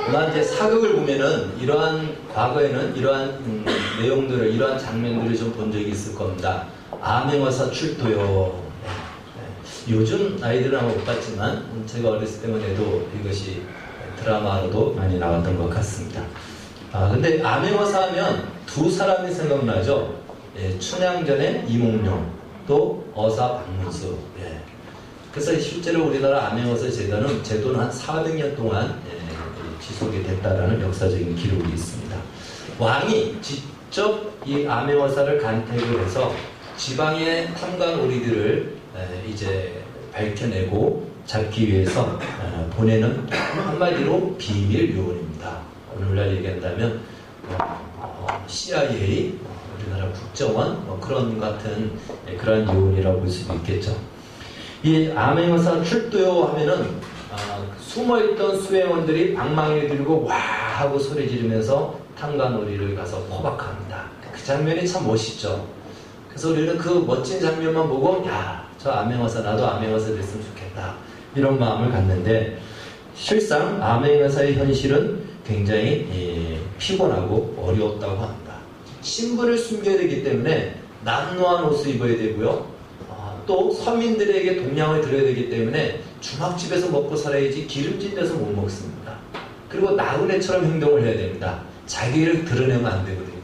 아마 이제 사극을 보면은 이러한 과거에는 이러한 내용들을, 이러한 장면들을 좀 본 적이 있을 겁니다. 암행어사 출도요. 요즘 아이들은 아마 못 봤지만 제가 어렸을 때만 해도 이것이 드라마로도 많이 나왔던 것 같습니다. 근데 암행어사 하면 두 사람이 생각나죠. 춘향전의 이몽룡, 또 어사 박문수. 그래서 실제로 우리나라 암행어사 제도는 한 400년 동안 지속이 됐다라는 역사적인 기록이 있습니다. 왕이 직접 이 암행어사를 간택을 해서 지방의 탐관 오리들을 이제 밝혀내고 잡기 위해서 보내는 한마디로 비밀 요원입니다. 오늘날 얘기한다면 CIA, 우리나라 국정원 그런 같은 그런 요원이라고 볼 수도 있겠죠. 이 암행어사 출도요 하면은 숨어있던 수행원들이 방망이를 들고 와 하고 소리 지르면서 탐관오리를 가서 포박합니다. 그 장면이 참 멋있죠. 그래서 우리는 그 멋진 장면만 보고 야, 저 암행어사 나도 암행어사 됐으면 좋겠다 이런 마음을 갖는데, 실상 암행어사의 현실은 굉장히 피곤하고 어려웠다고 합니다. 신분을 숨겨야 되기 때문에 남루한 옷을 입어야 되고요. 또 서민들에게 동량을 드려야 되기 때문에 주막집에서 먹고 살아야지 기름진 데서 못 먹습니다. 그리고 나그네처럼 행동을 해야 됩니다. 자기를 드러내면 안 되거든요.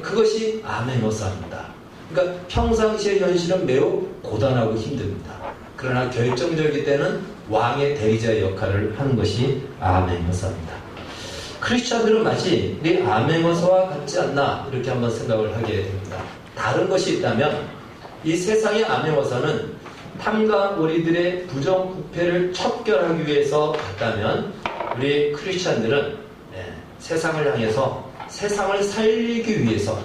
그것이 암행어사입니다. 그러니까 평상시의 현실은 매우 고단하고 힘듭니다. 그러나 결정적일 때는 왕의 대리자의 역할을 하는 것이 암행어사입니다. 크리스찬들은 마치 이 암행어사와 같지 않나 이렇게 한번 생각을 하게 됩니다. 다른 것이 있다면 이 세상의 암행어사는 탐관오리들의 부정부패를 척결하기 위해서 갔다면, 우리 크리스찬들은 세상을 향해서 세상을 살리기 위해서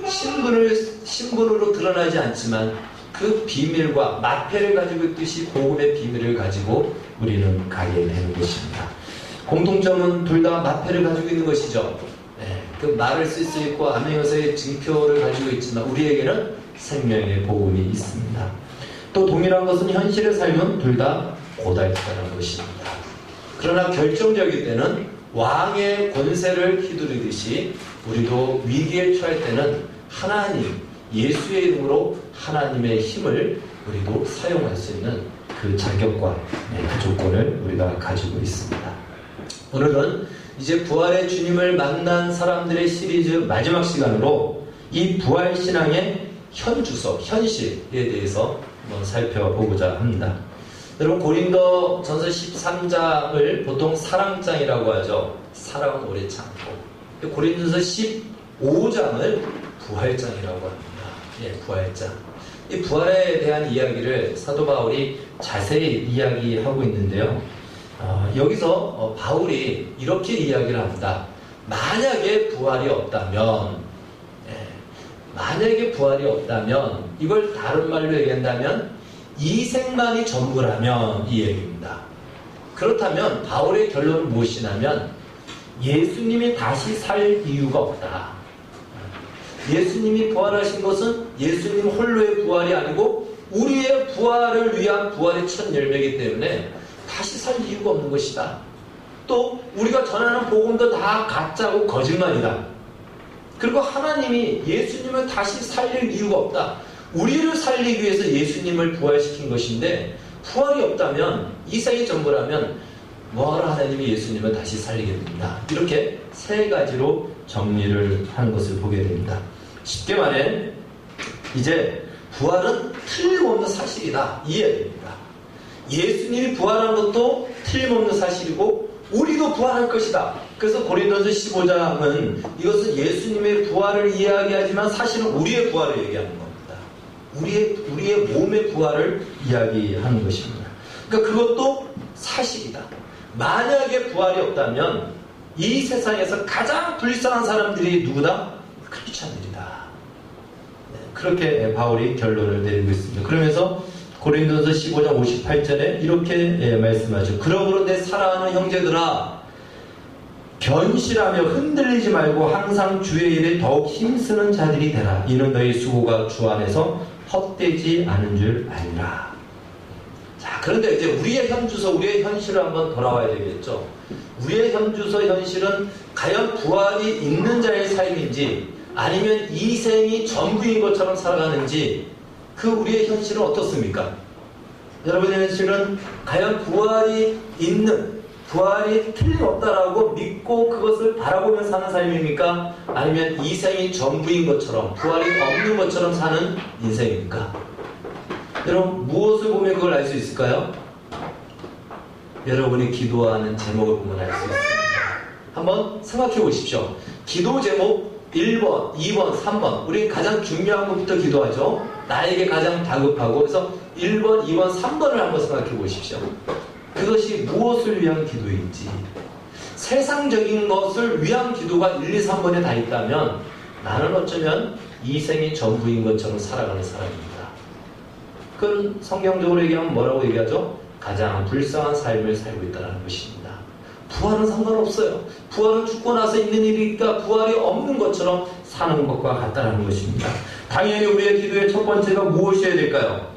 신분으로 드러나지 않지만 그 비밀과 마패를 가지고 있듯이 복음의 비밀을 가지고 우리는 가게 되는 것입니다. 공통점은 둘 다 마패를 가지고 있는 것이죠. 그 말을 쓸 수 있고 암행어사의 증표를 가지고 있지만 우리에게는 생명의 복음이 있습니다. 또 동일한 것은 현실의 삶은 둘 다 고달프다는 것입니다. 그러나 결정적일 때는 왕의 권세를 휘두르듯이 우리도 위기에 처할 때는 하나님, 예수의 이름으로 하나님의 힘을 우리도 사용할 수 있는 그 자격과 그 조건을 우리가 가지고 있습니다. 오늘은 이제 부활의 주님을 만난 사람들의 시리즈 마지막 시간으로 이 부활신앙의 현주소, 현실에 대해서 한번 살펴보고자 합니다. 여러분, 고린도 전서 13장을 보통 사랑장이라고 하죠. 사랑은 오래 참고. 고린도서 15장을 부활장이라고 합니다. 부활장. 이 부활에 대한 이야기를 사도 바울이 자세히 이야기하고 있는데요. 여기서 바울이 이렇게 이야기를 합니다. 만약에 부활이 없다면, 이걸 다른 말로 얘기한다면 이 생만이 전부라면 이 얘기입니다. 그렇다면 바울의 결론은 무엇이냐면 예수님이 다시 살 이유가 없다. 예수님이 부활하신 것은 예수님 홀로의 부활이 아니고 우리의 부활을 위한 부활의 첫 열매이기 때문에 다시 살 이유가 없는 것이다. 또 우리가 전하는 복음도 다 가짜고 거짓말이다. 그리고 하나님이 예수님을 다시 살릴 이유가 없다. 우리를 살리기 위해서 예수님을 부활시킨 것인데 부활이 없다면, 이 생이 전부라면 뭐하러 하나님이 예수님을 다시 살리게 됩니다. 이렇게 세 가지로 정리를 하는 것을 보게 됩니다. 쉽게 말해 이제 부활은 틀림없는 사실이다, 이 얘기입니다. 예수님이 부활한 것도 틀림없는 사실이고 우리도 부활할 것이다. 그래서 고린도서 15장은 이것은 예수님의 부활을 이야기하지만 사실은 우리의 부활을 얘기하는 겁니다. 우리의 몸의 부활을 이야기하는 것입니다. 그러니까 그것도 사실이다. 만약에 부활이 없다면 이 세상에서 가장 불쌍한 사람들이 누구다? 크리스찬들이다. 그렇게 바울이 결론을 내리고 있습니다. 그러면서 고린도서 15장 58절에 이렇게 말씀하죠. 그러므로 내 사랑하는 형제들아, 견실하며 흔들리지 말고 항상 주의 일에 더욱 힘쓰는 자들이 되라. 이는 너희 수고가 주 안에서 헛되지 않은 줄 알라. 자, 그런데 이제 우리의 현주소, 우리의 현실을 한번 돌아와야 되겠죠. 우리의 현주소, 현실은 과연 부활이 있는 자의 삶인지 아니면 이 생이 전부인 것처럼 살아가는지 그 우리의 현실은 어떻습니까? 여러분의 현실은 과연 부활이 있는, 부활이 틀림없다라고 믿고 그것을 바라보며 사는 삶입니까? 아니면 이 생이 전부인 것처럼, 부활이 없는 것처럼 사는 인생입니까? 여러분, 무엇을 보면 그걸 알 수 있을까요? 여러분이 기도하는 제목을 보면 알 수 있습니다. 한번 생각해 보십시오. 기도 제목 1번, 2번, 3번. 우리 가장 중요한 것부터 기도하죠. 나에게 가장 다급하고. 그래서 1번, 2번, 3번을 한번 생각해 보십시오. 그것이 무엇을 위한 기도인지. 세상적인 것을 위한 기도가 1, 2, 3번에 다 있다면 나는 어쩌면 이 생이 전부인 것처럼 살아가는 사람입니다. 그건 성경적으로 얘기하면 뭐라고 얘기하죠? 가장 불쌍한 삶을 살고 있다는 것입니다. 부활은 상관없어요. 부활은 죽고 나서 있는 일이니까 부활이 없는 것처럼 사는 것과 같다는 것입니다. 당연히 우리의 기도의 첫 번째가 무엇이어야 될까요?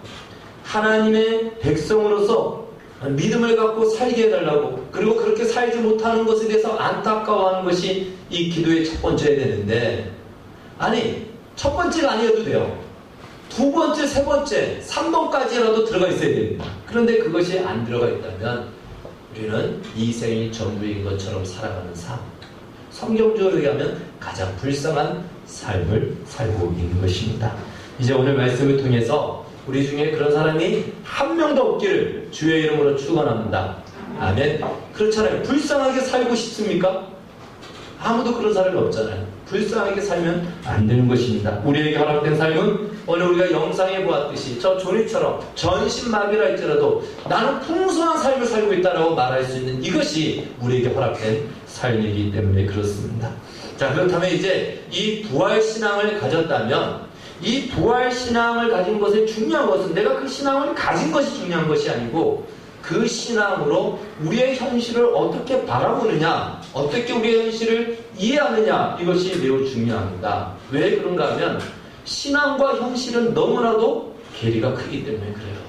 하나님의 백성으로서 믿음을 갖고 살게 해달라고, 그리고 그렇게 살지 못하는 것에 대해서 안타까워하는 것이 이 기도의 첫 번째여야 되는데, 아니, 첫 번째가 아니어도 돼요. 두 번째, 세 번째, 3번까지라도 들어가 있어야 됩니다. 그런데 그것이 안 들어가 있다면 우리는 이 생이 전부인 것처럼 살아가는 삶, 성경적으로 얘기하면 가장 불쌍한 삶을 살고 있는 것입니다. 이제 오늘 말씀을 통해서 우리 중에 그런 사람이 한 명도 없기를 주의 이름으로 축원합니다. 아멘. 그렇잖아요. 불쌍하게 살고 싶습니까? 아무도 그런 사람이 없잖아요. 불쌍하게 살면 안 되는 것입니다. 우리에게 허락된 삶은 오늘 우리가 영상에 보았듯이 저 조니처럼 전신마비라 할지라도 나는 풍성한 삶을 살고 있다라고 말할 수 있는 이것이 우리에게 허락된 삶이기 때문에 그렇습니다. 자, 그렇다면 이제 이 부활신앙을 가졌다면 이 부활신앙을 가진 것의 중요한 것은 내가 그 신앙을 가진 것이 중요한 것이 아니고 그 신앙으로 우리의 현실을 어떻게 바라보느냐, 어떻게 우리의 현실을 이해하느냐, 이것이 매우 중요합니다. 왜 그런가 하면 신앙과 현실은 너무나도 괴리가 크기 때문에 그래요.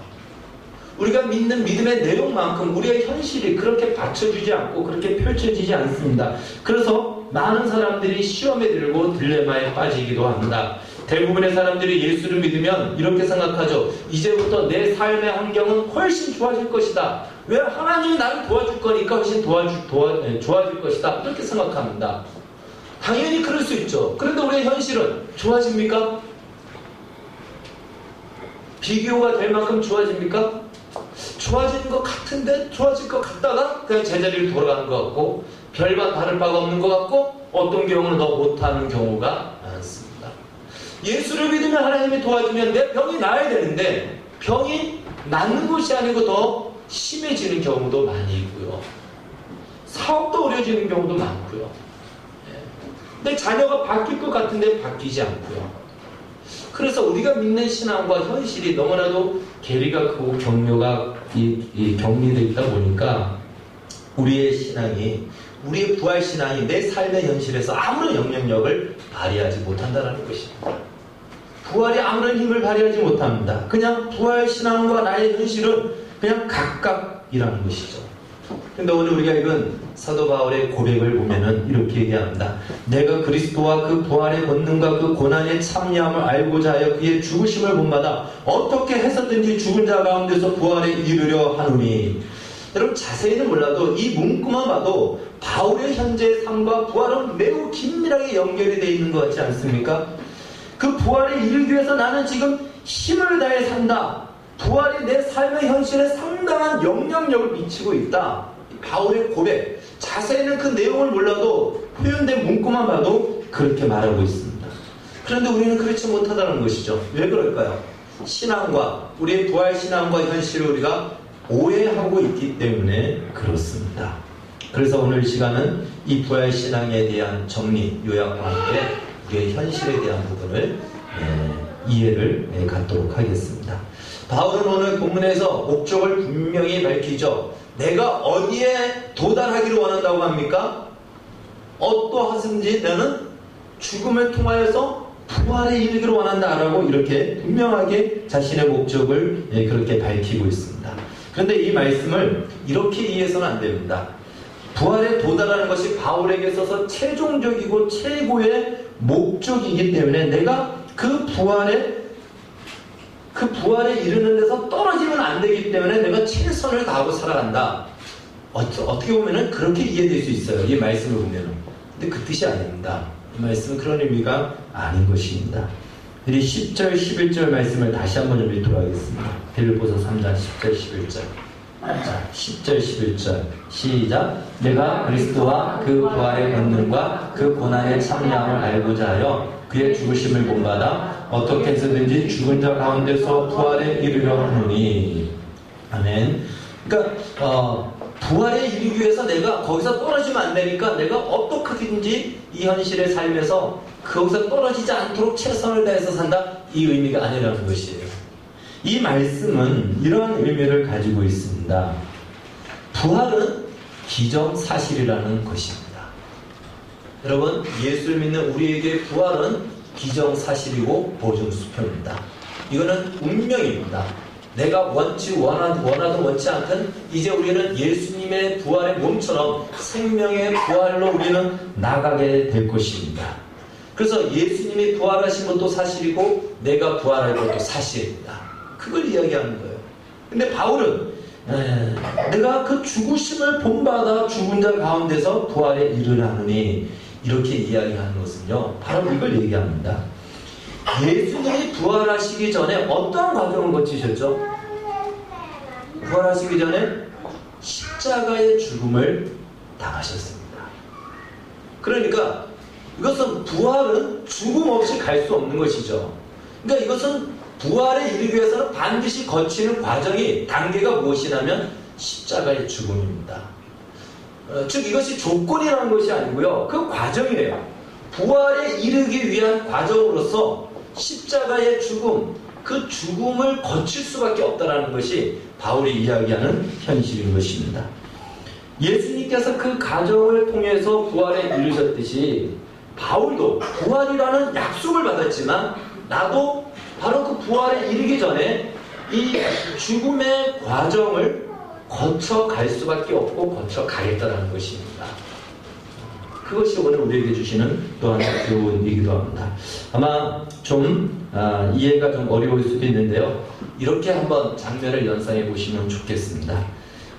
우리가 믿는 믿음의 내용만큼 우리의 현실이 그렇게 받쳐주지 않고 그렇게 펼쳐지지 않습니다. 그래서 많은 사람들이 시험에 들고 딜레마에 빠지기도 합니다. 대부분의 사람들이 예수를 믿으면 이렇게 생각하죠. 이제부터 내 삶의 환경은 훨씬 좋아질 것이다. 왜? 하나님이 나를 도와줄 거니까 훨씬 좋아질 것이다. 이렇게 생각합니다. 당연히 그럴 수 있죠. 그런데 우리의 현실은 좋아집니까? 비교가 될 만큼 좋아집니까? 좋아지는 것 같은데 좋아질 것 같다가 그냥 제자리를 돌아가는 것 같고 별반 다를 바가 없는 것 같고 어떤 경우는 더 못하는 경우가 많습니다. 예수를 믿으면 하나님이 도와주면 내 병이 나아야 되는데 병이 낫는 것이 아니고 더 심해지는 경우도 많이 있고요. 사업도 어려워지는 경우도 많고요. 내 자녀가 바뀔 것 같은데 바뀌지 않고요. 그래서 우리가 믿는 신앙과 현실이 너무나도 괴리가 크고 격려가 격리되어 있다 보니까 우리의 신앙이, 우리의 부활신앙이 내 삶의 현실에서 아무런 영향력을 발휘하지 못한다는 것입니다. 부활이 아무런 힘을 발휘하지 못합니다. 그냥 부활신앙과 나의 현실은 그냥 각각이라는 것이죠. 근데 오늘 우리가 읽은 사도 바울의 고백을 보면은 이렇게 얘기합니다. 내가 그리스도와 그 부활의 권능과 그 고난의 참여함을 알고자 하여 그의 죽으심을 본받아 어떻게 해서든지 죽은 자 가운데서 부활에 이르려 하노니. 여러분 자세히는 몰라도 이 문구만 봐도 바울의 현재의 삶과 부활은 매우 긴밀하게 연결이 되어 있는 것 같지 않습니까? 그 부활에 이르기 위해서 나는 지금 힘을 다해 산다. 부활이 내 삶의 현실에 상당한 영향력을 미치고 있다. 바울의 고백, 자세히는 그 내용을 몰라도 표현된 문구만 봐도 그렇게 말하고 있습니다. 그런데 우리는 그렇지 못하다는 것이죠. 왜 그럴까요? 신앙과 우리의 부활신앙과 현실을 우리가 오해하고 있기 때문에 그렇습니다. 그래서 오늘 시간은 이 부활신앙에 대한 정리, 요약과 함께 우리의 현실에 대한 부분을 이해를 갖도록 하겠습니다. 바울은 오늘 본문에서 목적을 분명히 밝히죠. 내가 어디에 도달하기를 원한다고 합니까? 어떠하든지 나는 죽음을 통하여서 부활에 이르기를 원한다라고 이렇게 분명하게 자신의 목적을 그렇게 밝히고 있습니다. 그런데 이 말씀을 이렇게 이해해서는 안 됩니다. 부활에 도달하는 것이 바울에게 있어서 최종적이고 최고의 목적이기 때문에 내가 그 부활에 이르는 데서 떨어지면 안 되기 때문에 내가 최선을 다하고 살아간다. 어떻게 보면은 그렇게 이해될 수 있어요. 이 말씀을 보면은. 근데 그 뜻이 아닙니다. 이 말씀은 그런 의미가 아닌 것입니다. 우리 10절, 11절 말씀을 다시 한번 좀 읽도록 하겠습니다. 빌립보서 3장 10절, 11절. 자, 10절, 11절. 시작. 내가 그리스도와 그 부활의 권능과 그 고난의 참여함을 알고자 하여 그의 죽으심을 본받아 어떻게 해서든지 죽은 자 가운데서 부활에 이르려 하노니. 아멘. 그러니까 부활에 이르기 위해서 내가 거기서 떨어지면 안 되니까 내가 어떻게든지 이 현실의 삶에서 거기서 떨어지지 않도록 최선을 다해서 산다. 이 의미가 아니라는 것이에요. 이 말씀은 이러한 의미를 가지고 있습니다. 부활은 기정사실이라는 것입니다. 여러분, 예수를 믿는 우리에게 부활은 기정사실이고 보증수표입니다. 이거는 운명입니다. 내가 원하든 원치 않든 이제 우리는 예수님의 부활의 몸처럼 생명의 부활로 우리는 나가게 될 것입니다. 그래서 예수님이 부활하신 것도 사실이고 내가 부활할 것도 사실입니다. 그걸 이야기하는 거예요. 근데 바울은 내가 그 죽으심을 본받아 죽은 자 가운데서 부활에 이르라느니 이렇게 이야기하는 것은요, 바로 이걸 얘기합니다. 예수님이 부활하시기 전에 어떠한 과정을 거치셨죠? 부활하시기 전에 십자가의 죽음을 당하셨습니다. 그러니까 이것은 부활은 죽음 없이 갈 수 없는 것이죠. 그러니까 이것은 부활에 이르기 위해서는 반드시 거치는 과정이, 단계가 무엇이냐면 십자가의 죽음입니다. 즉 이것이 조건이라는 것이 아니고요, 그 과정이에요. 부활에 이르기 위한 과정으로서 십자가의 죽음, 그 죽음을 거칠 수밖에 없다는 것이 바울이 이야기하는 현실인 것입니다. 예수님께서 그 과정을 통해서 부활에 이르셨듯이 바울도 부활이라는 약속을 받았지만 나도 바로 그 부활에 이르기 전에 이 죽음의 과정을 거쳐갈 수밖에 없고 거쳐가겠다는 것입니다. 그것이 오늘 우리에게 주시는 또 하나의 교훈이기도 합니다. 아마 좀 이해가 좀 어려울 수도 있는데요, 이렇게 한번 장면을 연상해 보시면 좋겠습니다.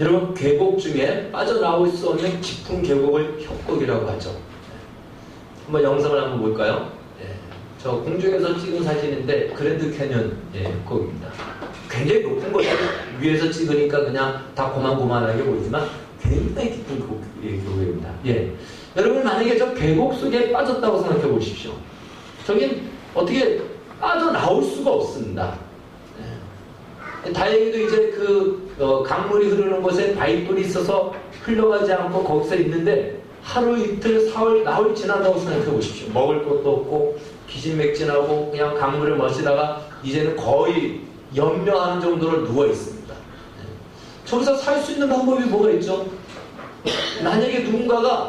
여러분, 계곡 중에 빠져나올 수 없는 깊은 계곡을 협곡이라고 하죠. 한번 영상을 한번 볼까요? 저 공중에서 찍은 사진인데 그랜드 캐년 협곡입니다. 굉장히 높은 곳을 위에서 찍으니까 그냥 다 고만고만하게 보이지만 굉장히 깊은 계곡입니다. 여러분, 만약에 저 계곡 속에 빠졌다고 생각해 보십시오. 저긴 어떻게 빠져나올 수가 없습니다. 다행히도 이제 강물이 흐르는 곳에 바위돌이 있어서 흘러가지 않고 거기서 있는데 하루 이틀 사흘 나흘 지난다고 생각해 보십시오. 먹을 것도 없고 기진맥진하고 그냥 강물을 마시다가 이제는 거의 연명하는 정도로 누워 있습니다. 저기서 살 수 있는 방법이 뭐가 있죠? 만약에 누군가가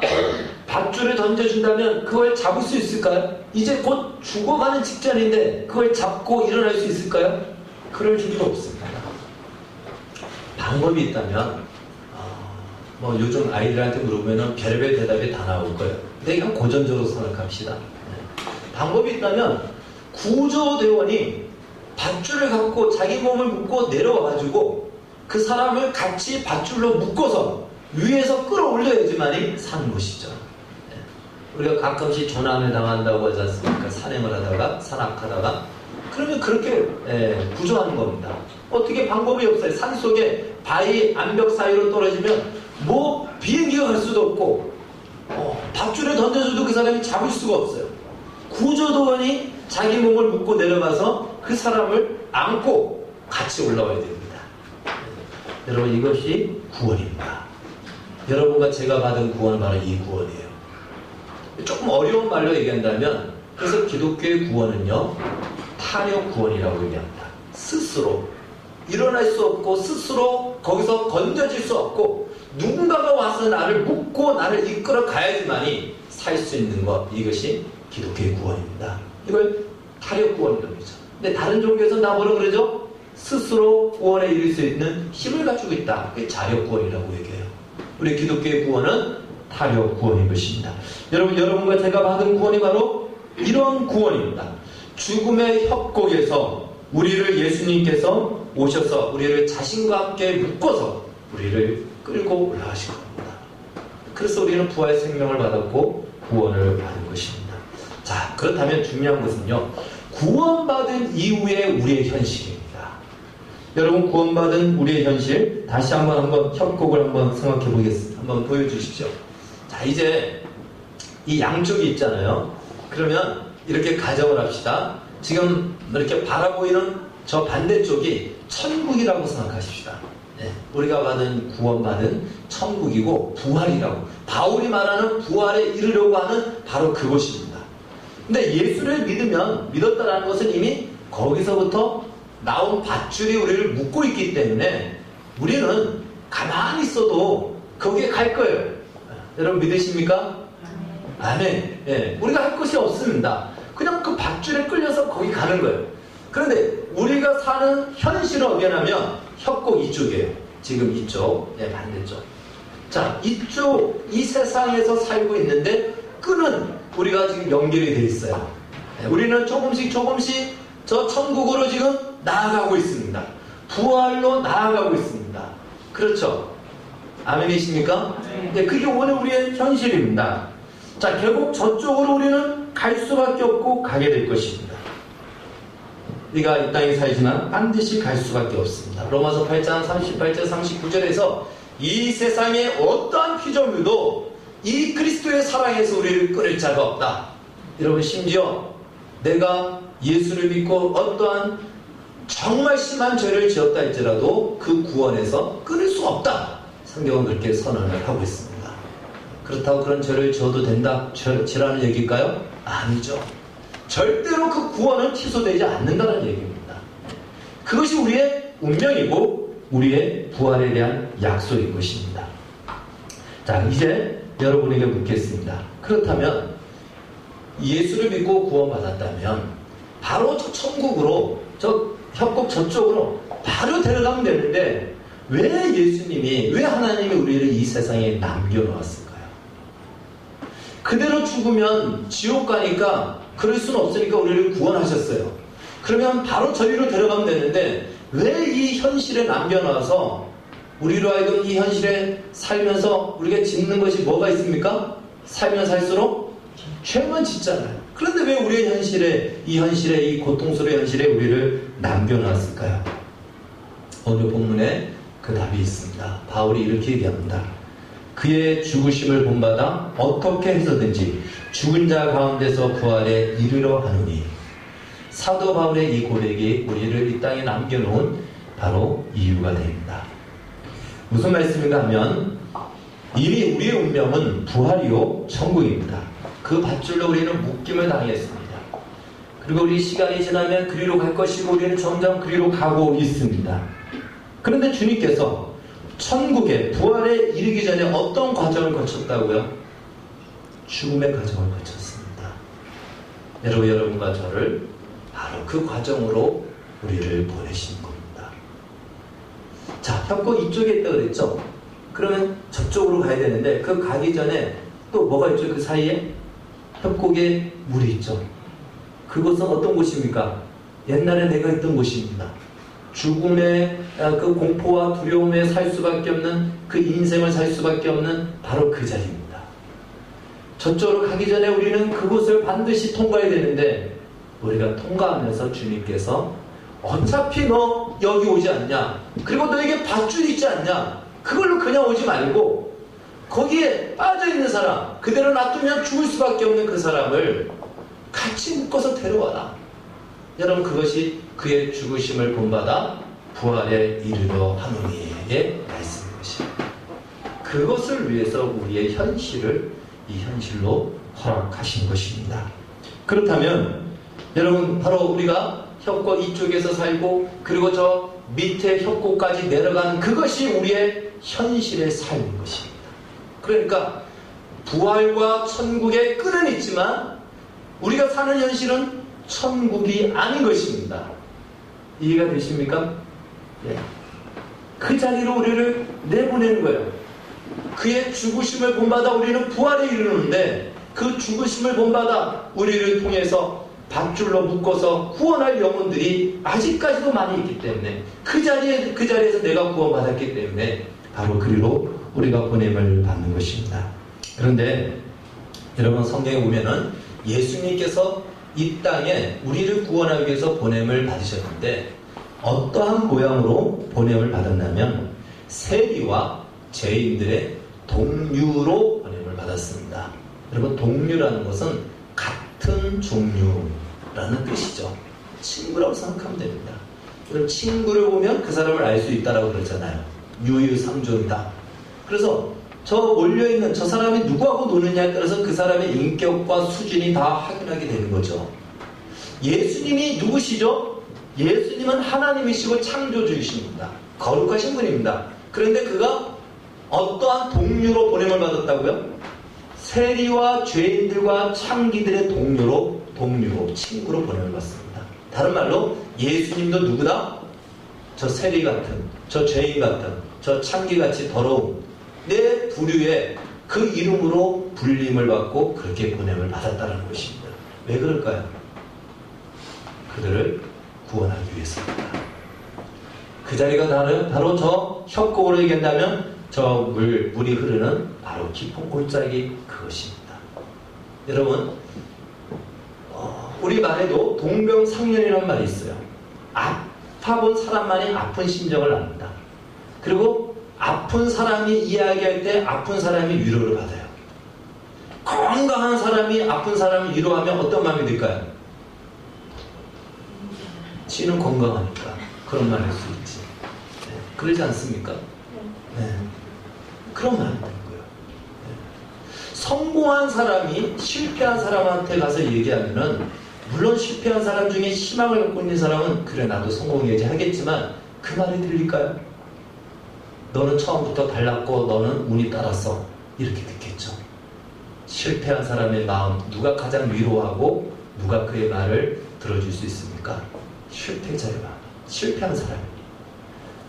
밧줄을 던져준다면 그걸 잡을 수 있을까요? 이제 곧 죽어가는 직전인데 그걸 잡고 일어날 수 있을까요? 그럴 힘도 없습니다. 방법이 있다면 요즘 아이들한테 물어보면 별의별 대답이 다 나올 거예요. 근데 이건 고전적으로 생각합시다. 방법이 있다면 구조대원이 밧줄을 갖고 자기 몸을 묶고 내려와가지고 그 사람을 같이 밧줄로 묶어서 위에서 끌어올려야지만이 사는 것이죠. 우리가 가끔씩 조난을 당한다고 하지 않습니까? 산행을 하다가, 산악하다가. 그러면 그렇게 구조하는 겁니다. 어떻게 방법이 없어요. 산속에 바위, 암벽 사이로 떨어지면 뭐 비행기가 갈 수도 없고 밧줄에 던져줘도 그 사람이 잡을 수가 없어요. 구조대원이 자기 몸을 묶고 내려가서 그 사람을 안고 같이 올라와야 됩니다. 여러분, 이것이 구원입니다. 여러분과 제가 받은 구원은 바로 이 구원이에요. 조금 어려운 말로 얘기한다면, 그래서 기독교의 구원은요, 탄력 구원이라고 얘기합니다. 스스로 일어날 수 없고 스스로 거기서 건져질 수 없고 누군가가 와서 나를 묶고 나를 이끌어 가야지만이 살 수 있는 것, 이것이 기독교의 구원입니다. 이걸 타력 구원이라고 그러죠. 근데 다른 종교에서 뭐라고 그러죠? 스스로 구원에 이를 수 있는 힘을 가지고 있다. 그게 자력 구원이라고 얘기해요. 우리 기독교의 구원은 타력 구원인 것입니다. 여러분과 제가 받은 구원이 바로 이런 구원입니다. 죽음의 협곡에서 우리를 예수님께서 오셔서 우리를 자신과 함께 묶어서 우리를 끌고 올라가신 겁니다. 그래서 우리는 부활의 생명을 받았고 구원을 받은 것입니다. 자, 그렇다면 중요한 것은요, 구원받은 이후의 우리의 현실입니다. 여러분, 구원받은 우리의 현실 다시 한번 협곡을 한번 생각해 보겠습니다. 한번 보여주십시오. 자, 이제 이 양쪽이 있잖아요. 그러면 이렇게 가정을 합시다. 지금 이렇게 바라보이는 저 반대쪽이 천국이라고 생각하십시다. 네, 우리가 구원받은 천국이고 부활이라고, 바울이 말하는 부활에 이르려고 하는 바로 그곳입니다. 근데 예수를 믿었다라는 것은 이미 거기서부터 나온 밧줄이 우리를 묶고 있기 때문에 우리는 가만히 있어도 거기에 갈 거예요. 여러분 믿으십니까? 아멘. 예, 우리가 할 것이 없습니다. 그냥 그 밧줄에 끌려서 거기 가는 거예요. 그런데 우리가 사는 현실은 어디냐면 협곡 이쪽이에요. 지금 이쪽, 네, 반대쪽. 자, 이쪽, 이 세상에서 살고 있는데 끈은 우리가 지금 연결이 돼 있어요. 네, 우리는 조금씩 저 천국으로 지금 나아가고 있습니다. 부활로 나아가고 있습니다. 그렇죠? 아멘이십니까? 네, 그게 오늘 우리의 현실입니다. 자, 결국 저쪽으로 우리는 갈 수밖에 없고 가게 될 것입니다. 우리가 이 땅에 살지만 반드시 갈 수밖에 없습니다. 로마서 8장 38절 39절에서 이 세상의 어떠한 피조물도 이 그리스도의 사랑에서 우리를 끊을 자가 없다. 여러분, 심지어 내가 예수를 믿고 어떠한 정말 심한 죄를 지었다 할지라도 그 구원에서 끊을 수 없다. 성경은 그렇게 선언을 하고 있습니다. 그렇다고 그런 죄를 지어도 된다라는 얘기일까요? 아니죠. 절대로 그 구원은 취소되지 않는다는 얘기입니다. 그것이 우리의 운명이고 우리의 부활에 대한 약속인 것입니다. 자, 이제 여러분에게 묻겠습니다. 그렇다면 예수를 믿고 구원받았다면 바로 저 천국으로, 저 협곡 저쪽으로 바로 데려가면 되는데 왜 하나님이 우리를 이 세상에 남겨놓았을까요? 그대로 죽으면 지옥 가니까 그럴 수는 없으니까 우리를 구원하셨어요. 그러면 바로 저리로 데려가면 되는데 왜 이 현실에 남겨놔서 우리로 하여금 이 현실에 살면서 우리가 짓는 것이 뭐가 있습니까? 살면 살수록 죄만 짓잖아요. 그런데 왜 우리의 이 고통스러운 현실에 우리를 남겨놨을까요? 오늘 본문에 그 답이 있습니다. 바울이 이렇게 얘기합니다. 그의 죽으심을 본받아 어떻게 해서든지 죽은 자 가운데서 부활에 이르러 하노니. 사도 바울의 이 고백이 우리를 이 땅에 남겨놓은 바로 이유가 됩니다. 무슨 말씀인가 하면 이미 우리의 운명은 부활이요 천국입니다. 그 밧줄로 우리는 묶임을 당했습니다. 그리고 우리 시간이 지나면 그리로 갈 것이고 우리는 점점 그리로 가고 있습니다. 그런데 주님께서 천국에 부활에 이르기 전에 어떤 과정을 거쳤다고요? 죽음의 과정을 거쳤습니다. 여러분과 저를 바로 그 과정으로 우리를 보내신 겁니다. 자, 협곡 이쪽에 있다고 그랬죠? 그러면 저쪽으로 가야 되는데 그 가기 전에 또 뭐가 있죠? 그 사이에? 협곡에 물이 있죠. 그곳은 어떤 곳입니까? 옛날에 내가 있던 곳입니다. 죽음의 그 공포와 두려움에 살 수밖에 없는, 그 인생을 살 수밖에 없는 바로 그 자리입니다. 저쪽으로 가기 전에 우리는 그곳을 반드시 통과해야 되는데 우리가 통과하면서 주님께서 어차피 너 여기 오지 않냐, 그리고 너에게 밧줄이 있지 않냐, 그걸로 그냥 오지 말고 거기에 빠져있는 사람, 그대로 놔두면 죽을 수밖에 없는 그 사람을 같이 묶어서 데려와라. 여러분, 그것이 그의 죽으심을 본받아 부활에 이르러 하노니의 말씀인 것입니다. 그것을 위해서 우리의 현실을 이 현실로 허락하신 것입니다. 그렇다면 여러분, 바로 우리가 협곡 이쪽에서 살고 그리고 저 밑에 협곡까지 내려가는 그것이 우리의 현실의 삶인 것입니다. 그러니까 부활과 천국의 끈은 있지만 우리가 사는 현실은 천국이 아닌 것입니다. 이해가 되십니까? 예. 그 자리로 우리를 내보내는 거예요. 그의 죽으심을 본받아 우리는 부활에 이르는데 그 죽으심을 본받아 우리를 통해서 밧줄로 묶어서 구원할 영혼들이 아직까지도 많이 있기 때문에 그 자리에서 내가 구원받았기 때문에 바로 그리로 우리가 보냄을 받는 것입니다. 그런데 여러분 성경에 보면은 예수님께서 이 땅에 우리를 구원하기 위해서 보냄을 받으셨는데 어떠한 모양으로 보냄을 받았냐면 세리와 죄인들의 동류로 보냄을 받았습니다. 여러분 동류라는 것은 같은 종류라는 뜻이죠. 친구라고 생각하면 됩니다. 여러분 친구를 보면 그 사람을 알 수 있다라고 그러잖아요. 유유상종이다. 그래서 저 몰려있는 저 사람이 누구하고 노느냐에 따라서 그 사람의 인격과 수준이 다 확인하게 되는 거죠. 예수님이 누구시죠? 예수님은 하나님이시고 창조주이십니다. 거룩하신 분입니다. 그런데 그가 어떠한 동료로 보냄을 받았다고요? 세리와 죄인들과 창기들의 동료로 친구로 보냄을 받습니다. 다른 말로 예수님도 누구다? 저 세리 같은, 저 죄인 같은, 저 창기같이 더러운 내 부류에 그 이름으로 불림을 받고 그렇게 보냄을 받았다는 것입니다. 왜 그럴까요? 그들을 구원하기 위해서입니다. 그 자리가 바로 저 협곡으로 얘기한다면 저 물이 흐르는 바로 깊은 골짜기 그것입니다. 여러분 우리 말에도 동병상련이라는 말이 있어요. 아파본 사람만이 아픈 심정을 압니다. 그리고 아픈 사람이 이야기할 때 아픈 사람이 위로를 받아요. 건강한 사람이 아픈 사람을 위로하면 어떤 마음이 들까요? 지는 건강하니까 그런 말 할 수 있지. 네. 그러지 않습니까? 네. 그런 말이 되는 거예요. 네. 성공한 사람이 실패한 사람한테 가서 얘기하면은 물론 실패한 사람 중에 희망을 갖고 있는 사람은 그래 나도 성공해야지 하겠지만 그 말이 들릴까요? 너는 처음부터 달랐고 너는 운이 따랐어 이렇게 듣겠죠. 실패한 사람의 마음 누가 가장 위로하고 누가 그의 말을 들어줄 수 있습니까? 실패자의 마음, 실패한 사람이.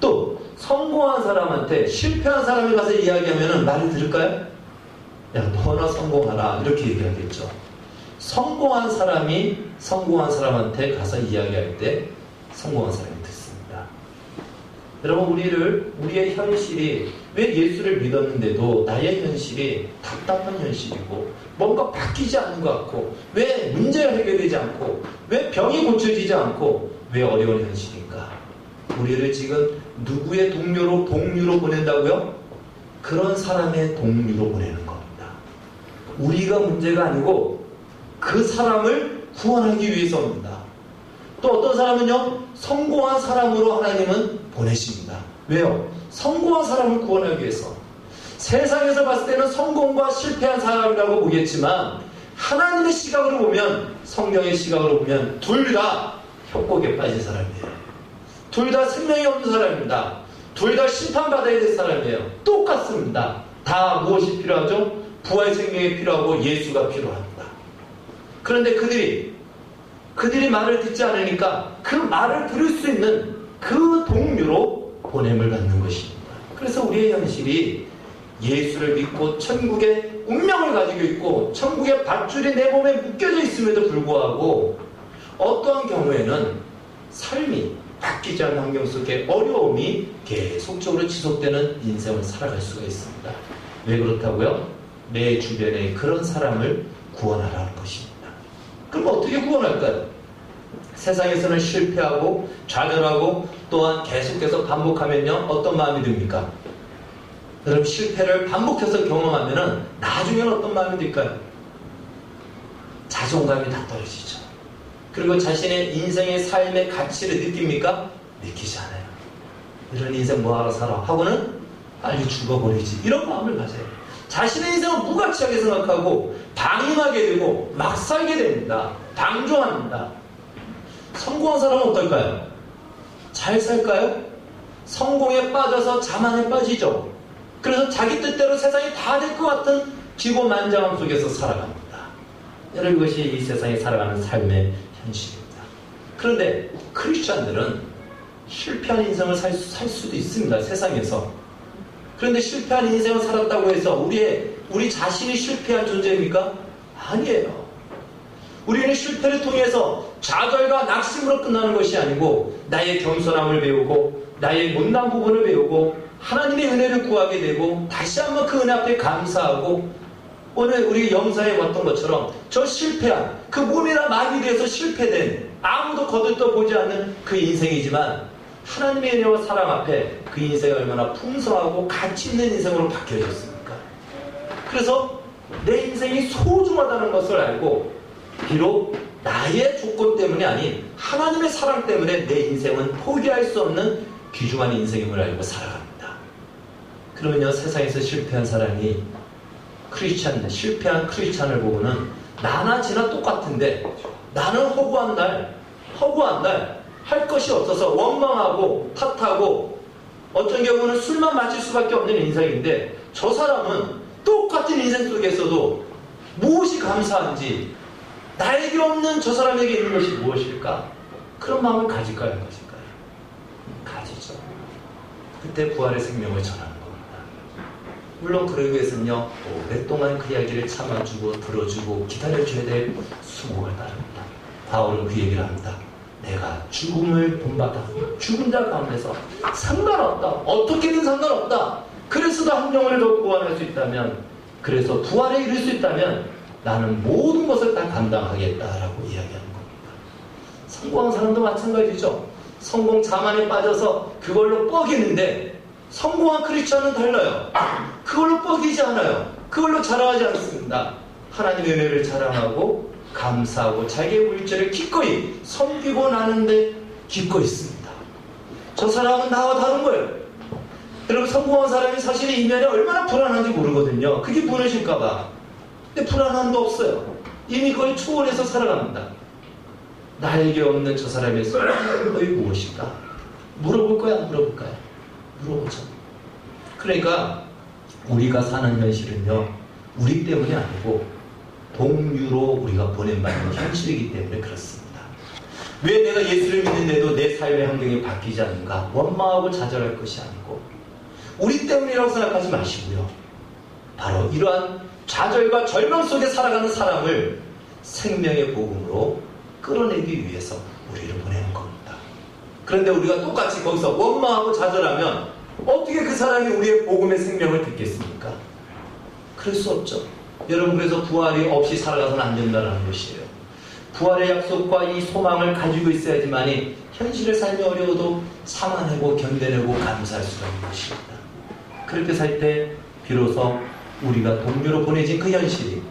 또 성공한 사람한테 실패한 사람이 가서 이야기하면 말을 들을까요? 야 너나 성공하라 이렇게 얘기하겠죠. 성공한 사람이 성공한 사람한테 가서 이야기할 때 성공한 사람이 듣습니다. 여러분 우리의 현실이 왜 예수를 믿었는데도 나의 현실이 답답한 현실이고 뭔가 바뀌지 않는 것 같고 왜 문제가 해결되지 않고 왜 병이 고쳐지지 않고 왜 어려운 현실인가? 우리를 지금 누구의 동료로 보낸다고요? 그런 사람의 동료로 보내는 겁니다. 우리가 문제가 아니고 그 사람을 구원하기 위해서입니다. 또 어떤 사람은요, 성공한 사람으로 하나님은 보내십니다. 왜요? 성공한 사람을 구원하기 위해서. 세상에서 봤을 때는 성공과 실패한 사람이라고 보겠지만 하나님의 시각으로 보면, 성경의 시각으로 보면 둘 다 협곡에 빠진 사람이에요. 둘 다 생명이 없는 사람입니다. 둘 다 심판받아야 될 사람이에요. 똑같습니다. 다 무엇이 필요하죠? 부활 생명이 필요하고 예수가 필요합니다. 그런데 그들이 말을 듣지 않으니까 그 말을 들을 수 있는 그 동료로 보냄을 받는 것입니다. 그래서 우리의 현실이 예수를 믿고 천국의 운명을 가지고 있고 천국의 밧줄이 내 몸에 묶여져 있음에도 불구하고 어떠한 경우에는 삶이 바뀌지 않는 환경 속에 어려움이 계속적으로 지속되는 인생을 살아갈 수가 있습니다. 왜 그렇다고요? 내 주변에 그런 사람을 구원하라는 것입니다. 그럼 어떻게 구원할까요? 세상에서는 실패하고 좌절하고 또한 계속해서 반복하면요 어떤 마음이 듭니까? 여러분 실패를 반복해서 경험하면은 나중에는 어떤 마음이 들까요? 자존감이 다 떨어지죠. 그리고 자신의 인생의 삶의 가치를 느낍니까? 느끼지 않아요. 이런 인생 뭐하러 살아? 하고는 빨리 죽어버리지. 이런 마음을 가져요. 자신의 인생을 무가치하게 생각하고 방임하게 되고 막 살게 됩니다. 방종합니다. 성공한 사람은 어떨까요? 잘 살까요? 성공에 빠져서 자만에 빠지죠. 그래서 자기 뜻대로 세상이 다 될 것 같은 기고만장함 속에서 살아갑니다. 여러분 이것이 이 세상에 살아가는 삶의 현실입니다. 그런데 크리스찬들은 실패한 인생을 살 수도 있습니다. 세상에서. 그런데 실패한 인생을 살았다고 해서 우리 자신이 실패한 존재입니까? 아니에요. 우리는 실패를 통해서 좌절과 낙심으로 끝나는 것이 아니고 나의 겸손함을 배우고 나의 못난 부분을 배우고 하나님의 은혜를 구하게 되고 다시 한번 그 은혜 앞에 감사하고 오늘 우리 영상에 봤던 것처럼 저 실패한 그 몸이나 마비돼서 실패된 아무도 거들떠보지 않는 그 인생이지만 하나님의 은혜와 사랑 앞에 그 인생이 얼마나 풍성하고 가치 있는 인생으로 바뀌어졌습니까? 그래서 내 인생이 소중하다는 것을 알고 비록 나의 조건 때문이 아닌 하나님의 사랑 때문에 내 인생은 포기할 수 없는 귀중한 인생임을 알고 살아갑니다. 그러면요, 세상에서 실패한 사람이 실패한 크리스찬을 보고는 나나 지나 똑같은데 나는 허구한 날 할 것이 없어서 원망하고 탓하고 어떤 경우는 술만 마실 수밖에 없는 인생인데 저 사람은 똑같은 인생 속에서도 무엇이 감사한지 나에게 없는 저 사람에게 있는 것이 무엇일까? 그런 마음을 가질까요? 안 가질까요? 가지죠. 그때 부활의 생명을 전하는 겁니다. 물론 그러기 위해서는요, 오랫동안 그 이야기를 참아주고 들어주고 기다려줘야 될 수고가 따릅니다. 바울은 그 얘기를 합니다. 내가 죽음을 본받아 죽은 자 가운데서 상관없다. 어떻게든 상관없다. 그래서도 한 영혼을 더 구원할 수 있다면, 그래서 부활에 이를 수 있다면 나는 모든 것을 다 감당하겠다라고 이야기하는 겁니다. 성공한 사람도 마찬가지죠. 성공 자만에 빠져서 그걸로 뻐기는데 성공한 크리스천은 달라요. 그걸로 뻐기지 않아요. 그걸로 자랑하지 않습니다. 하나님의 은혜를 자랑하고 감사하고 자기의 물질을 기꺼이 섬기고 나는데 기꺼이 있습니다. 저 사람은 나와 다른 거예요. 여러분, 성공한 사람이 사실 이면에 얼마나 불안한지 모르거든요. 그게 무너질까봐. 근데 불안함도 없어요. 이미 그걸 초월해서 살아갑니다. 나에게 없는 저 사람의 소원이 무엇일까? 물어볼 거야, 안 물어볼까요? 물어보죠. 그러니까 우리가 사는 현실은요, 우리 때문이 아니고 동유로 우리가 보낸받는 현실이기 때문에 그렇습니다. 왜 내가 예수를 믿는데도 내 삶의 환경이 바뀌지 않는가? 원망하고 좌절할 것이 아니고 우리 때문이라고 생각하지 마시고요. 바로 이러한 좌절과 절망 속에 살아가는 사람을 생명의 복음으로 끌어내기 위해서 우리를 보내는 겁니다. 그런데 우리가 똑같이 거기서 원망하고 좌절하면 어떻게 그 사람이 우리의 복음의 생명을 듣겠습니까? 그럴 수 없죠. 여러분, 그래서 부활이 없이 살아가서는 안 된다는 것이에요. 부활의 약속과 이 소망을 가지고 있어야지만이 현실의 삶이 어려워도 참아내고 견뎌내고 감사할 수가 있는 것입니다. 그렇게 살 때 비로소 우리가 동료로 보내진 그 현실이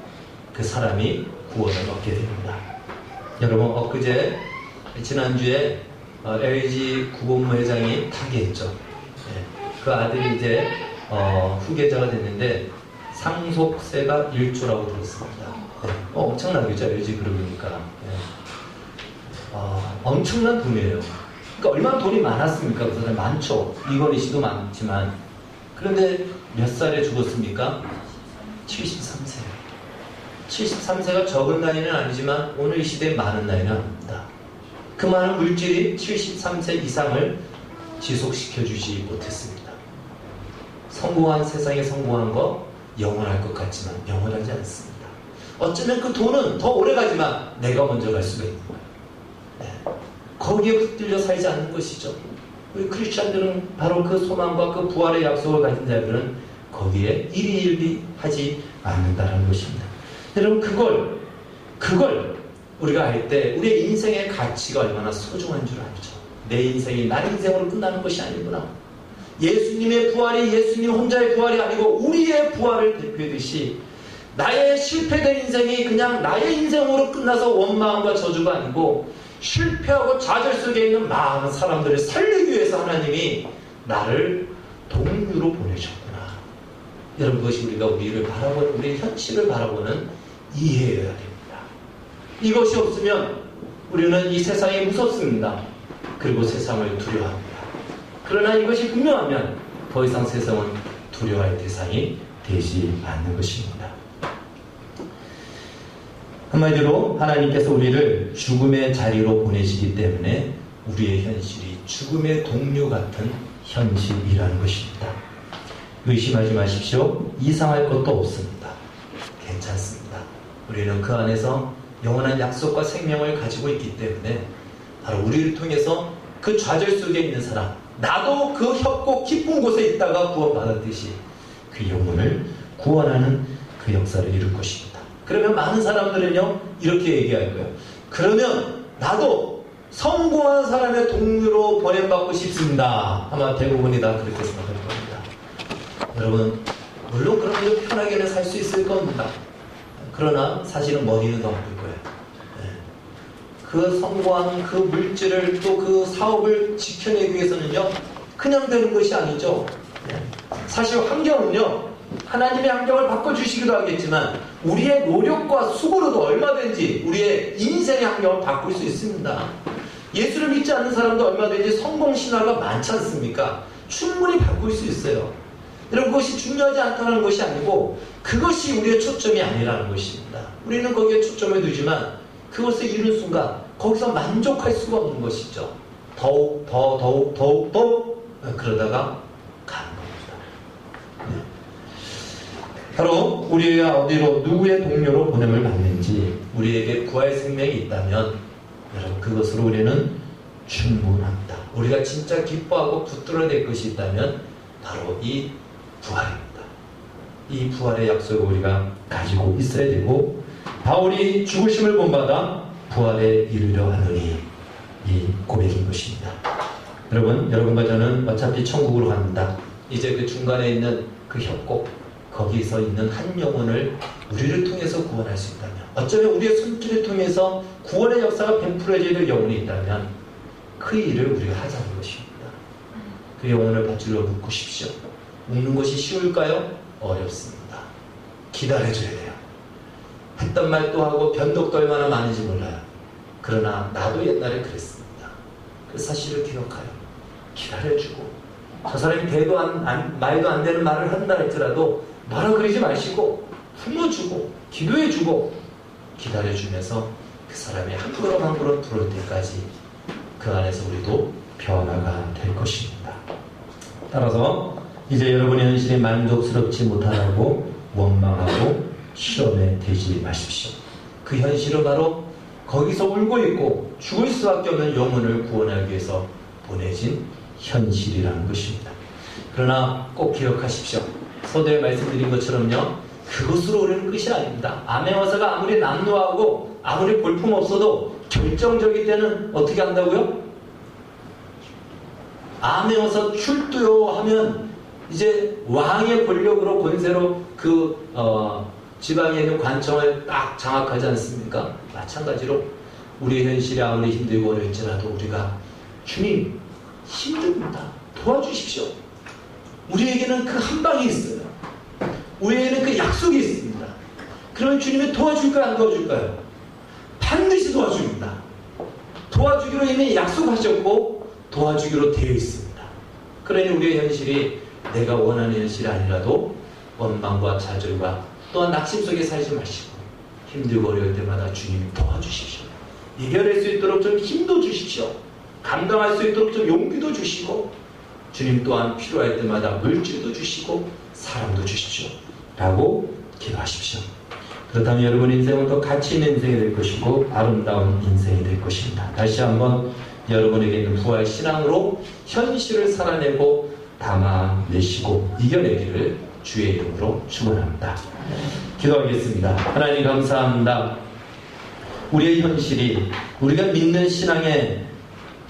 그 사람이 구원을 얻게 됩니다. 여러분, 엊그제 지난주에 LG 구본무 회장이 타계했죠. 그 아들이 이제 후계자가 됐는데 상속세가 1조라고 들었습니다. 엄청나겠죠, LG 그룹이니까. 엄청난 돈이에요. 그러니까 얼마나 돈이 많았습니까? 그 사람 많죠. 이건희 씨도 많지만. 그런데 몇 살에 죽었습니까? 73세. 73세가 적은 나이는 아니지만 오늘 이 시대에 많은 나이는 아닙니다. 그 많은 물질이 73세 이상을 지속시켜주지 못했습니다. 성공한 세상에 성공한 거 영원할 것 같지만 영원하지 않습니다. 어쩌면 그 돈은 더 오래 가지만 내가 먼저 갈 수가 있는 거예요. 거기에 붙들려 살지 않는 것이죠. 우리 크리스천들은 바로 그 소망과 그 부활의 약속을 가진 자들은 거기에 일희일비하지 않는다는 것입니다. 여러분, 그걸 우리가 알 때 우리의 인생의 가치가 얼마나 소중한 줄 알죠. 내 인생이 나의 인생으로 끝나는 것이 아니구나. 예수님의 부활이 예수님 혼자의 부활이 아니고 우리의 부활을 대표하듯이 나의 실패된 인생이 그냥 나의 인생으로 끝나서 원망과 저주가 아니고 실패하고 좌절 속에 있는 많은 사람들을 살리기 위해서 하나님이 나를 동료로 보내셨구나. 여러분, 그것이 우리가 우리를 바라보는, 우리의 현실을 바라보는 이해여야 됩니다. 이것이 없으면 우리는 이 세상이 무섭습니다. 그리고 세상을 두려워합니다. 그러나 이것이 분명하면 더 이상 세상은 두려워할 대상이 되지 않는 것입니다. 한마디로 하나님께서 우리를 죽음의 자리로 보내시기 때문에 우리의 현실이 죽음의 동료 같은 현실이라는 것입니다. 의심하지 마십시오. 이상할 것도 없습니다. 괜찮습니다. 우리는 그 안에서 영원한 약속과 생명을 가지고 있기 때문에 바로 우리를 통해서 그 좌절 속에 있는 사람, 나도 그 협곡 깊은 곳에 있다가 구원받았듯이 그 영혼을 구원하는 그 역사를 이룰 것입니다. 그러면 많은 사람들은요 이렇게 얘기할 거예요. 그러면 나도 성공한 사람의 동료로 보냄받고 싶습니다. 아마 대부분이 다 그렇게 생각할 겁니다. 여러분, 물론 그러면 좀 편하게는 살 수 있을 겁니다. 그러나 사실은 머리는 더 아플 거예요. 그 성공한 그 물질을 또 그 사업을 지켜내기 위해서는요 그냥 되는 것이 아니죠. 사실 환경은요 하나님의 환경을 바꿔주시기도 하겠지만 우리의 노력과 수고로도 얼마든지 우리의 인생의 환경을 바꿀 수 있습니다. 예수를 믿지 않는 사람도 얼마든지 성공 신화가 많지 않습니까? 충분히 바꿀 수 있어요. 여러분, 그것이 중요하지 않다는 것이 아니고 그것이 우리의 초점이 아니라는 것입니다. 우리는 거기에 초점을 두지만 그것을 이룬 순간 거기서 만족할 수가 없는 것이죠. 더욱 그러다가 가는 겁니다. 네. 바로 우리가 어디로 누구의 동료로 보냄을 받는지 우리에게 부활 생명이 있다면 여러분 그것으로 우리는 충분합니다. 우리가 진짜 기뻐하고 붙들어낼 것이 있다면 바로 이 부활입니다. 이 부활의 약속을 우리가 가지고 있어야 되고 바울이 죽으심을 본받아 부활에 이르려 하느니 이 고백인 것입니다. 여러분과 저는 어차피 천국으로 갑니다. 이제 그 중간에 있는 그 협곡 거기서 있는 한 영혼을 우리를 통해서 구원할 수 있다면 어쩌면 우리의 손길을 통해서 구원의 역사가 베풀어져야 될 영혼이 있다면 그 일을 우리가 하자는 것입니다. 그 영혼을 밧줄로 묶으십시오. 묶는 것이 쉬울까요? 어렵습니다. 기다려줘야 돼요. 했던 말 또 하고 변덕도 얼마나 많은지 몰라요. 그러나 나도 옛날에 그랬습니다. 그 사실을 기억하여 기다려주고 저 사람이 말도 안 되는 말을 한다 할지라도 뭐라 그러지 마시고 품어주고 기도해주고 기다려주면서 그 사람이 한 걸음 한 걸음 들어올 때까지 그 안에서 우리도 변화가 될 것입니다. 따라서 이제 여러분의 현실이 만족스럽지 못하다고 원망하고 실험에 들지 마십시오. 그 현실은 바로 거기서 울고 있고 죽을 수밖에 없는 영혼을 구원하기 위해서 보내진 현실이라는 것입니다. 그러나 꼭 기억하십시오. 서두에 말씀드린 것처럼요 그것으로 오르는 끝이 아닙니다. 암의 화사가 아무리 남루하고 아무리 볼품없어도 결정적일 때는 어떻게 한다고요? 암의 화사 출두요 하면 이제 왕의 권력으로 권세로 그 지방에 있는 관청을 딱 장악하지 않습니까? 마찬가지로 우리의 현실이 아무리 힘들고 어려울지라도 우리가 주님 힘듭니다. 도와주십시오. 우리에게는 그 한 방이 있어요. 우리에게는 그 약속이 있습니다. 그러면 주님이 도와줄까요? 안 도와줄까요? 반드시 도와줍니다. 도와주기로 이미 약속하셨고 도와주기로 되어 있습니다. 그러니 우리의 현실이 내가 원하는 현실이 아니라도 원망과 좌절과 또한 낙심 속에 살지 마시고 힘들고 어려울 때마다 주님이 도와주십시오. 이겨낼 수 있도록 좀 힘도 주십시오. 감당할 수 있도록 좀 용기도 주시고 주님 또한 필요할 때마다 물질도 주시고 사랑도 주십시오. 라고 기도하십시오. 그렇다면 여러분 인생은 더 가치 있는 인생이 될 것이고 아름다운 인생이 될 것입니다. 다시 한번 여러분에게 있는 부활 신앙으로 현실을 살아내고 담아내시고 이겨내기를 주의 이름으로 축원합니다. 기도하겠습니다. 하나님 감사합니다. 우리의 현실이 우리가 믿는 신앙의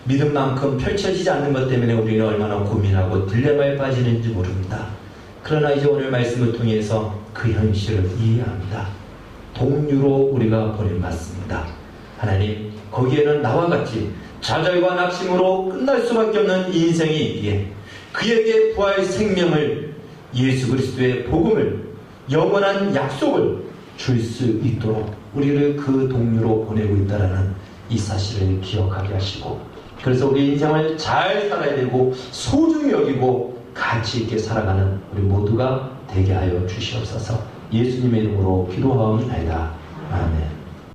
믿음만큼 펼쳐지지 않는 것 때문에 우리는 얼마나 고민하고 딜레마에 빠지는지 모릅니다. 그러나 이제 오늘 말씀을 통해서 그 현실을 이해합니다. 동류로 우리가 버림받습니다. 하나님, 거기에는 나와 같이 좌절과 낙심으로 끝날 수밖에 없는 인생이 있기에 그에게 부활 생명을 예수 그리스도의 복음을 영원한 약속을 줄 수 있도록 우리를 그 동료로 보내고 있다는 이 사실을 기억하게 하시고 그래서 우리 인생을 잘 살아야 되고 소중히 여기고 가치 있게 살아가는 우리 모두가 되게 하여 주시옵소서. 예수님의 이름으로 기도하옵나이다. 아멘.